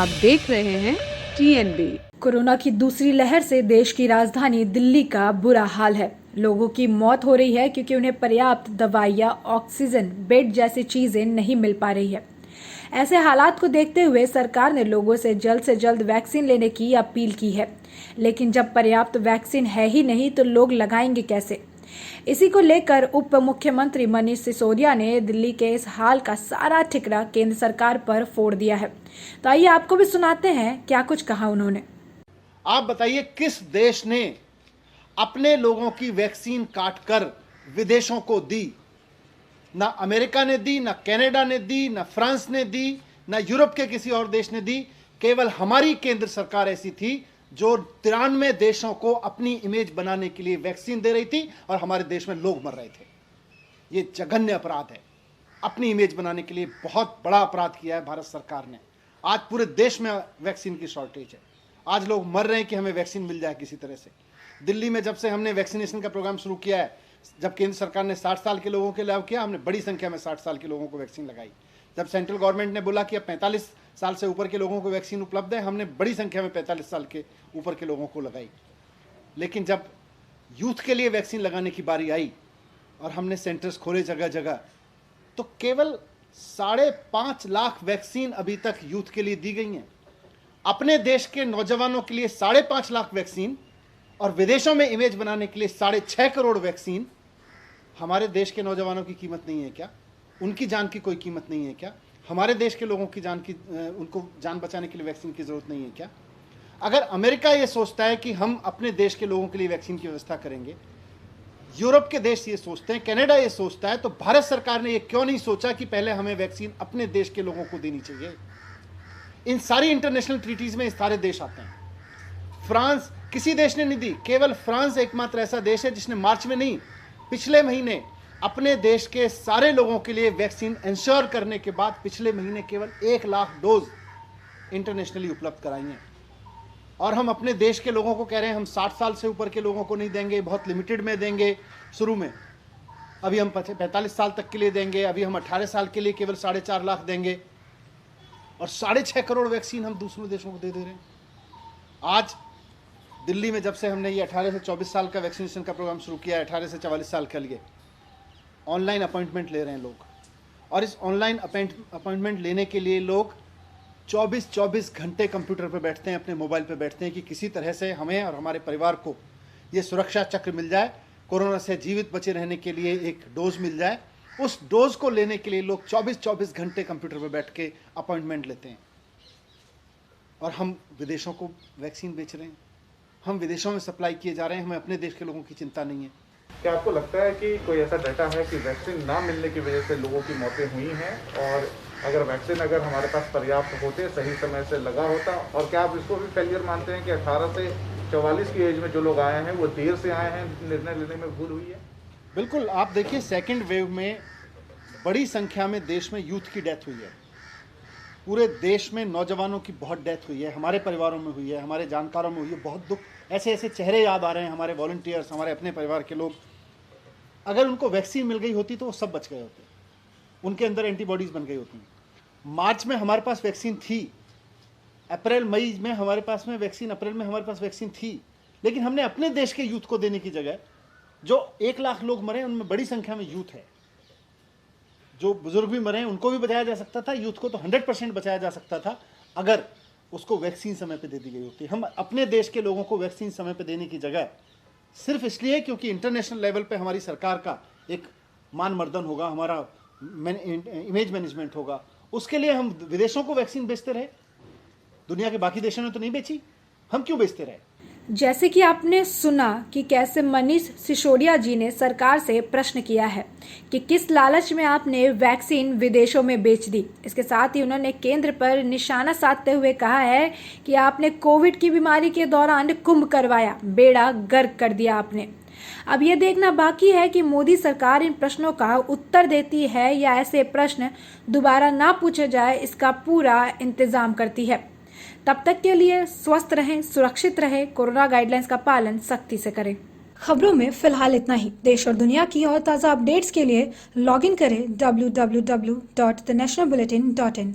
आप देख रहे हैं TNB। कोरोना की दूसरी लहर से देश की राजधानी दिल्ली का बुरा हाल है। लोगों की मौत हो रही है क्योंकि उन्हें पर्याप्त दवाइयां, ऑक्सीजन, बेड जैसी चीजें नहीं मिल पा रही है। ऐसे हालात को देखते हुए सरकार ने लोगों से जल्द वैक्सीन लेने की अपील की है, लेकिन जब पर्याप्त वैक्सीन है ही नहीं तो लोग लगाएंगे कैसे? इसी को लेकर उप मुख्यमंत्री मनीष सिसोदिया ने दिल्ली के इस हाल का सारा ठिकरा केंद्र सरकार पर फोड़ दिया है। तो आइए आपको भी सुनाते हैं क्या कुछ कहा उन्होंने। आप बताइए, किस देश ने अपने लोगों की वैक्सीन काटकर विदेशों को दी? ना अमेरिका ने दी, ना कनाडा ने दी, ना फ्रांस ने दी, ना यूरोप के किसी और देश ने दी। केवल हमारी केंद्र सरकार ऐसी थी जो 93 देशों को अपनी इमेज बनाने के लिए वैक्सीन दे रही थी और हमारे देश में लोग मर रहे थे। ये जघन्य अपराध है। अपनी इमेज बनाने के लिए बहुत बड़ा अपराध किया है भारत सरकार ने। आज पूरे देश में वैक्सीन की शॉर्टेज है। आज लोग मर रहे हैं कि हमें वैक्सीन मिल जाए किसी तरह से। दिल्ली में जब से हमने वैक्सीनेशन का प्रोग्राम शुरू किया है, जब केंद्र सरकार ने 60 साल के लोगों के लिए किया, हमने बड़ी संख्या में 60 साल के लोगों को वैक्सीन लगाई। जब सेंट्रल गवर्नमेंट ने बोला कि अब 45 साल से ऊपर के लोगों को वैक्सीन उपलब्ध है, हमने बड़ी संख्या में 45 साल के ऊपर के लोगों को लगाई। लेकिन जब यूथ के लिए वैक्सीन लगाने की बारी आई और हमने सेंटर्स खोले जगह जगह, तो केवल 5.5 लाख वैक्सीन अभी तक यूथ के लिए दी गई हैं। अपने देश के नौजवानों के लिए 5.5 लाख वैक्सीन और विदेशों में इमेज बनाने के लिए 6.5 करोड़ वैक्सीन। हमारे देश के नौजवानों की कीमत नहीं है क्या? उनकी जान की कोई कीमत नहीं है क्या? हमारे देश के लोगों की उनको जान बचाने के लिए वैक्सीन की जरूरत नहीं है क्या? अगर अमेरिका ये सोचता है कि हम अपने देश के लोगों के लिए वैक्सीन की व्यवस्था करेंगे, यूरोप के देश ये सोचते हैं, कनाडा ये सोचता है, तो भारत सरकार ने ये क्यों नहीं सोचा कि पहले हमें वैक्सीन अपने देश के लोगों को देनी चाहिए? इन सारी इंटरनेशनल ट्रीटीज में सारे देश आते हैं। फ्रांस, किसी देश ने नहीं दी। केवल फ्रांस एकमात्र ऐसा देश है जिसने मार्च में नहीं, पिछले महीने अपने देश के सारे लोगों के लिए वैक्सीन इंश्योर करने के बाद पिछले महीने केवल 1 लाख डोज इंटरनेशनली उपलब्ध कराई हैं। और हम अपने देश के लोगों को कह रहे हैं हम 60 साल से ऊपर के लोगों को नहीं देंगे, बहुत लिमिटेड में देंगे शुरू में। अभी हम 45 साल तक के लिए देंगे, अभी हम 18 साल के लिए केवल 4.5 लाख देंगे और 6.5 करोड़ वैक्सीन हम दूसरों देशों को दे रहे हैं। आज दिल्ली में जब से हमने ये 18 से 24 साल का वैक्सीनेशन का प्रोग्राम शुरू किया है, 18 से 44 साल के लिए ऑनलाइन अपॉइंटमेंट ले रहे हैं लोग। और इस ऑनलाइन अपॉइंटमेंट लेने के लिए लोग 24 घंटे कंप्यूटर पर बैठते हैं, अपने मोबाइल पर बैठते हैं कि किसी तरह से हमें और हमारे परिवार को ये सुरक्षा चक्र मिल जाए, कोरोना से जीवित बचे रहने के लिए एक डोज मिल जाए। उस डोज को लेने के लिए लोग 24 घंटे कंप्यूटर पर बैठ के अपॉइंटमेंट लेते हैं। और हम विदेशों को वैक्सीन बेच रहे हैं, हम विदेशों में सप्लाई किए जा रहे हैं, हमें अपने देश के लोगों की चिंता नहीं है। क्या आपको लगता है कि कोई ऐसा डाटा है कि वैक्सीन ना मिलने की वजह से लोगों की मौतें हुई हैं? और अगर वैक्सीन हमारे पास पर्याप्त होते, सही समय से लगा होता, और क्या आप इसको भी फेलियर मानते हैं कि 18 से 44 की एज में जो लोग आए हैं वो देर से आए हैं, निर्णय लेने में भूल हुई है? बिल्कुल, आप देखिए सेकेंड वेव में बड़ी संख्या में देश में यूथ की डेथ हुई है। पूरे देश में नौजवानों की बहुत डेथ हुई है, हमारे परिवारों में हुई है, हमारे जानकारों में हुई है। बहुत दुख, ऐसे ऐसे चेहरे याद आ रहे हैं, हमारे वॉलंटियर्स, हमारे अपने परिवार के लोग। अगर उनको वैक्सीन मिल गई होती तो वो सब बच गए होते, उनके अंदर एंटीबॉडीज बन गई होती। मार्च में हमारे पास वैक्सीन थी, अप्रैल मई में हमारे पास में वैक्सीन, अप्रैल में हमारे पास वैक्सीन थी, लेकिन हमने अपने देश के यूथ को देने की जगह, जो 1 लाख लोग मरे उनमें बड़ी संख्या में यूथ है। जो बुजुर्ग भी मरे उनको भी बचाया जा सकता था, यूथ को तो 100% बचाया जा सकता था अगर उसको वैक्सीन समय पे दे दी गई होती। हम अपने देश के लोगों को वैक्सीन समय पे देने की जगह सिर्फ इसलिए क्योंकि इंटरनेशनल लेवल पे हमारी सरकार का एक मान मर्दन होगा, हमारा इमेज मैनेजमेंट होगा, उसके लिए हम विदेशों को वैक्सीन बेचते रहे। दुनिया के बाकी देशों ने तो नहीं बेची, हम क्यों बेचते रहे? जैसे कि आपने सुना कि कैसे मनीष सिसोदिया जी ने सरकार से प्रश्न किया है कि किस लालच में आपने वैक्सीन विदेशों में बेच दी। इसके साथ ही उन्होंने केंद्र पर निशाना साधते हुए कहा है कि आपने कोविड की बीमारी के दौरान कुंभ करवाया, बेड़ा गर्क कर दिया आपने। अब ये देखना बाकी है कि मोदी सरकार इन प्रश्नों का उत्तर देती है या ऐसे प्रश्न दोबारा ना पूछे जाए इसका पूरा इंतजाम करती है। तब तक के लिए स्वस्थ रहें, सुरक्षित रहें, कोरोना गाइडलाइंस का पालन सख्ती से करें। खबरों में फिलहाल इतना ही। देश और दुनिया की और ताज़ा अपडेट्स के लिए लॉग इन करें www.thenationalbulletin.in।